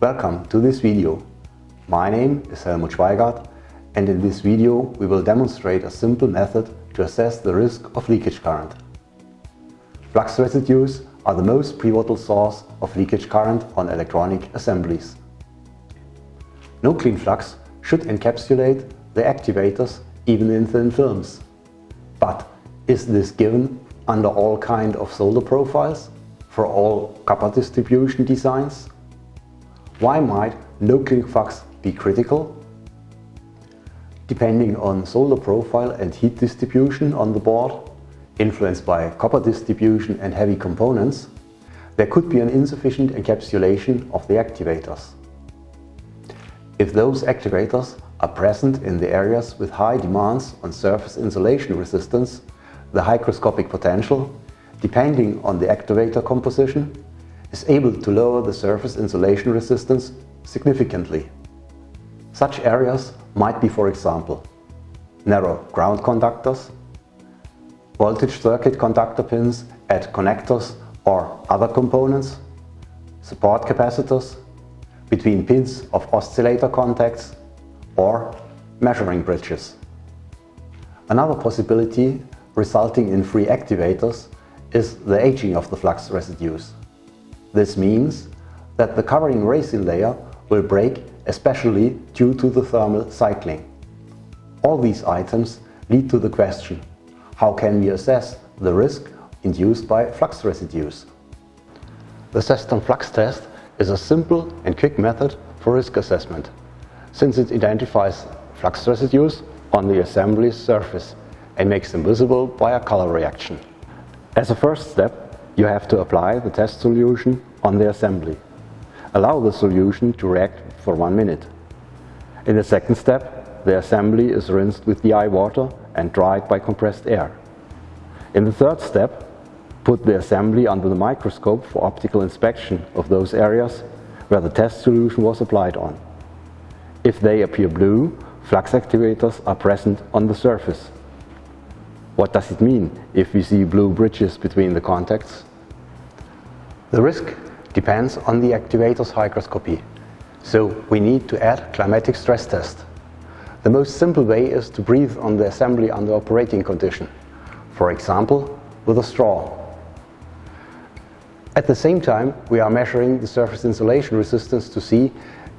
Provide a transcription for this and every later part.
Welcome to this video. My name is Helmut Schweigart, and in this video we will demonstrate a simple method to assess the risk of leakage current. Flux residues are the most pivotal source of leakage current on electronic assemblies. No clean flux should encapsulate the activators even in thin films. But is this given under all kind of solder profiles for all copper distribution designs? Why might no clean flux be critical? Depending on solder profile and heat distribution on the board, influenced by copper distribution and heavy components, there could be an insufficient encapsulation of the activators. If those activators are present in the areas with high demands on surface insulation resistance, the hygroscopic potential, depending on the activator composition, is able to lower the surface insulation resistance significantly. Such areas might be, for example, narrow ground conductors, voltage circuit conductor pins at connectors or other components, support capacitors, between pins of oscillator contacts, or measuring bridges. Another possibility resulting in free activators is the aging of the flux residues. This means that the covering resin layer will break, especially due to the thermal cycling. All these items lead to the question: how can we assess the risk induced by flux residues? The Sestron flux test is a simple and quick method for risk assessment, since it identifies flux residues on the assembly's surface and makes them visible by a color reaction. As a first step, you have to apply the test solution on the assembly. Allow the solution to react for 1 minute. In the second step, the assembly is rinsed with DI water and dried by compressed air. In the third step, put the assembly under the microscope for optical inspection of those areas where the test solution was applied on. If they appear blue, flux activators are present on the surface. What does it mean if we see blue bridges between the contacts? The risk depends on the activator's hygroscopy, so we need to add climatic stress test. The most simple way is to breathe on the assembly under operating condition, for example with a straw. At the same time, we are measuring the surface insulation resistance to see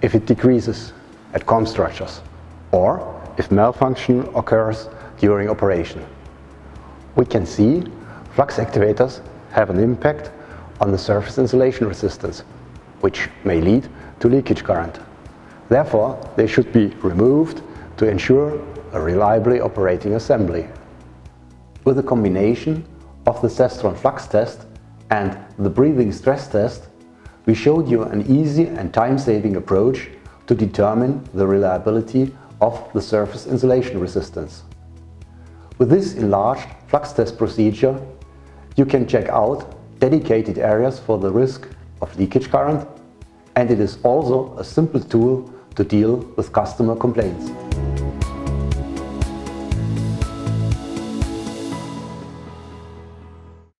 if it decreases at COM structures or if malfunction occurs during operation. We can see flux activators have an impact on the surface insulation resistance, which may lead to leakage current. Therefore, they should be removed to ensure a reliably operating assembly. With a combination of the Sestron flux test and the breathing stress test, we showed you an easy and time-saving approach to determine the reliability of the surface insulation resistance. With this enlarged flux test procedure, you can check out dedicated areas for the risk of leakage current, and it is also a simple tool to deal with customer complaints.